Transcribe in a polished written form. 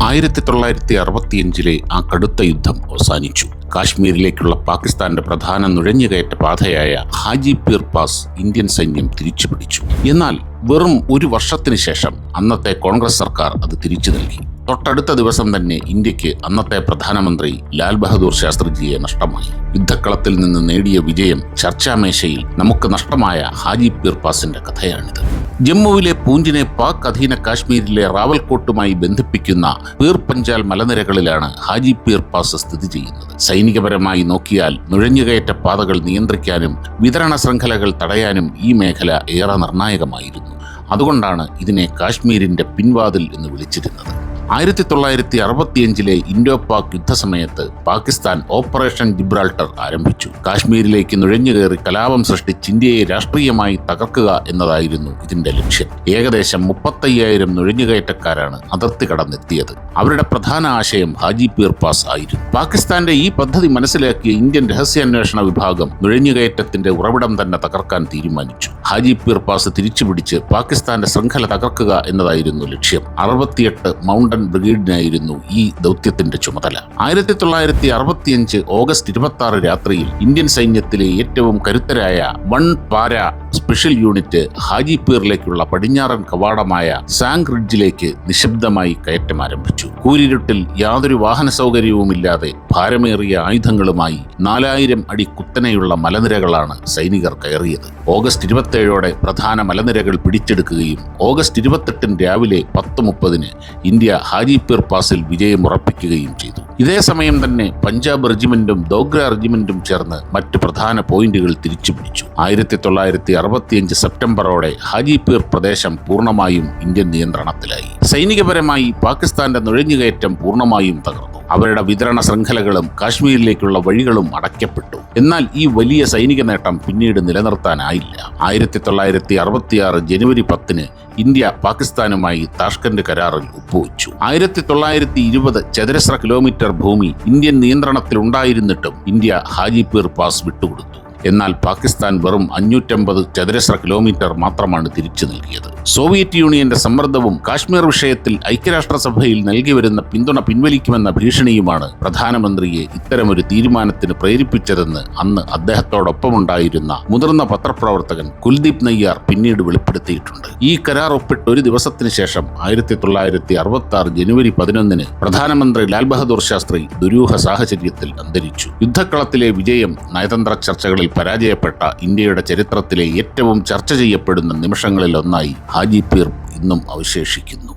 1965 ആ കടുത്ത യുദ്ധം അവസാനിച്ചു. കാശ്മീരിലേക്കുള്ള പാകിസ്ഥാന്റെ പ്രധാന നുഴഞ്ഞുകയറ്റ പാതയായ ഹാജിപീർ പാസ് ഇന്ത്യൻ സൈന്യം തിരിച്ചുപിടിച്ചു. എന്നാൽ വെറും ഒരു വർഷത്തിന് ശേഷം അന്നത്തെ കോൺഗ്രസ് സർക്കാർ അത് തിരിച്ചു നൽകി. തൊട്ടടുത്ത ദിവസം തന്നെ ഇന്ത്യക്ക് അന്നത്തെ പ്രധാനമന്ത്രി ലാൽ ബഹദൂർ ശാസ്ത്രിജിയെ നഷ്ടമായി. യുദ്ധക്കളത്തിൽ നിന്ന് നേടിയ വിജയം ചർച്ചാമേശയിൽ നമുക്ക് നഷ്ടമായ ഹാജിപീർ പാസിന്റെ കഥയാണിത്. ജമ്മുവിലെ പൂഞ്ചിനെ പാക് അധീന കാശ്മീരിലെ റാവൽകോട്ടുമായി ബന്ധിപ്പിക്കുന്ന പീർ പഞ്ചാൽ മലനിരകളിലാണ് ഹാജിപീർ പാസ് സ്ഥിതി ചെയ്യുന്നത്. സൈനികപരമായി നോക്കിയാൽ നുഴഞ്ഞുകയറ്റ പാതകൾ നിയന്ത്രിക്കാനും വിതരണ ശൃംഖലകൾ തടയാനും ഈ മേഖല ഏറെ നിർണായകമായിരുന്നു. അതുകൊണ്ടാണ് ഇതിനെ കാശ്മീരിന്റെ പിൻവാതിൽ എന്ന് വിളിച്ചിരുന്നത്. 1965 ഇൻഡോ പാക് യുദ്ധസമയത്ത് പാകിസ്ഥാൻ ഓപ്പറേഷൻ ജിബ്രാൾട്ടർ ആരംഭിച്ചു. കാശ്മീരിലേക്ക് നുഴഞ്ഞുകയറി കലാപം സൃഷ്ടിച്ച് ഇന്ത്യയെ രാഷ്ട്രീയമായി തകർക്കുക എന്നതായിരുന്നു ഇതിന്റെ ലക്ഷ്യം. ഏകദേശം 35,000 നുഴഞ്ഞുകയറ്റക്കാരാണ് അതിർത്തി കടന്നെത്തിയത്. അവരുടെ പ്രധാന ആശയം ഹാജിപീർ പാസ് ആയിരുന്നു. പാകിസ്ഥാന്റെ ഈ പദ്ധതി മനസ്സിലാക്കിയ ഇന്ത്യൻ രഹസ്യാന്വേഷണ വിഭാഗം നുഴഞ്ഞുകയറ്റത്തിന്റെ ഉറവിടം തന്നെ തകർക്കാൻ തീരുമാനിച്ചു. ഹാജിപീർ പാസ് തിരിച്ചുപിടിച്ച് പാകിസ്ഥാന്റെ ശൃംഖല തകർക്കുക എന്നതായിരുന്നു ലക്ഷ്യം. 68 മൗണ്ടൻ ബ്രിഗേഡിനായിരുന്നു ഈ ദൗത്യത്തിന്റെ ചുമതല. 1965 ഓഗസ്റ്റ് 26 രാത്രിയിൽ ഇന്ത്യൻ സൈന്യത്തിലെ ഏറ്റവും കരുത്തരായ 1 പാര സ്പെഷ്യൽ യൂണിറ്റ് ഹാജിപീറിലേക്കുള്ള പടിഞ്ഞാറൻ കവാടമായ സാങ് റിഡ്ജിലേക്ക് നിശബ്ദമായി കയറ്റം ആരംഭിച്ചു. കൂരിരുട്ടിൽ യാതൊരു വാഹന സൗകര്യവുമില്ലാതെ ഭാരമേറിയ ആയുധങ്ങളുമായി 4000 അടി കുത്തനെയുള്ള മലനിരകളാണ് സൈനികർ കയറിയത്. ഓഗസ്റ്റ് 27 പ്രധാന മലനിരകൾ പിടിച്ചെടുക്കുകയും ഓഗസ്റ്റ് 28 രാവിലെ 10:30 ഇന്ത്യ ഹാജിപീർ പാസിൽ വിജയമുറപ്പിക്കുകയും ചെയ്തു. ഇതേ സമയം തന്നെ പഞ്ചാബ് റെജിമെന്റും ദോഗ്ര റെജിമെന്റും ചേർന്ന് മറ്റ് പ്രധാന പോയിന്റുകൾ തിരിച്ചുപിടിച്ചു. 1965 സെപ്റ്റംബറോടെ ഹാജിപീർ പ്രദേശം പൂർണ്ണമായും ഇന്ത്യൻ നിയന്ത്രണത്തിലായി. സൈനികപരമായി പാകിസ്ഥാന്റെ നുഴഞ്ഞുകയറ്റം പൂർണ്ണമായും തകർന്നു. അവരുടെ വിതരണ ശൃംഖലകളും കാശ്മീരിലേക്കുള്ള വഴികളും അടയ്ക്കപ്പെട്ടു. എന്നാൽ ഈ വലിയ സൈനിക നേട്ടം പിന്നീട് നിലനിർത്താനായില്ല. 1966 ജനുവരി 10 ഇന്ത്യ പാകിസ്ഥാനുമായി താഷ്കന്റ് കരാറിൽ ഒപ്പുവെച്ചു. 1920 ചതുരശ്ര കിലോമീറ്റർ ഭൂമി ഇന്ത്യൻ നിയന്ത്രണത്തിലുണ്ടായിരുന്നിട്ടും ഇന്ത്യ ഹാജിപീർ പാസ് വിട്ടുകൊടുത്തു. എന്നാൽ പാകിസ്ഥാൻ വെറും 550 ചതുരശ്ര കിലോമീറ്റർ മാത്രമാണ് തിരിച്ചു നൽകിയത്. സോവിയറ്റ് യൂണിയന്റെ സമ്മർദ്ദവും കാശ്മീർ വിഷയത്തിൽ ഐക്യരാഷ്ട്രസഭയിൽ നൽകി വരുന്ന പിന്തുണ പിൻവലിക്കുമെന്ന ഭീഷണിയുമാണ് പ്രധാനമന്ത്രിയെ ഇത്തരമൊരു തീരുമാനത്തിന് പ്രേരിപ്പിച്ചതെന്ന് അന്ന് അദ്ദേഹത്തോടൊപ്പമുണ്ടായിരുന്ന മുതിർന്ന പത്രപ്രവർത്തകൻ കുൽദീപ് നയ്യാർ പിന്നീട് വെളിപ്പെടുത്തിയിട്ടുണ്ട്. ഈ കരാർ ഒപ്പിട്ട് ഒരു ദിവസത്തിന് ശേഷം 1966 ജനുവരി 11 പ്രധാനമന്ത്രി ലാൽ ബഹദൂർ ശാസ്ത്രി ദുരൂഹ സാഹചര്യത്തിൽ അന്തരിച്ചു. യുദ്ധക്കളത്തിലെ വിജയം നയതന്ത്ര ചർച്ചകളിൽ പരാജയപ്പെട്ട ഇന്ത്യയുടെ ചരിത്രത്തിലെ ഏറ്റവും ചർച്ച ചെയ്യപ്പെടുന്ന നിമിഷങ്ങളിലൊന്നായി ഹാജിപീർ ഇന്നും അവശേഷിക്കുന്നു.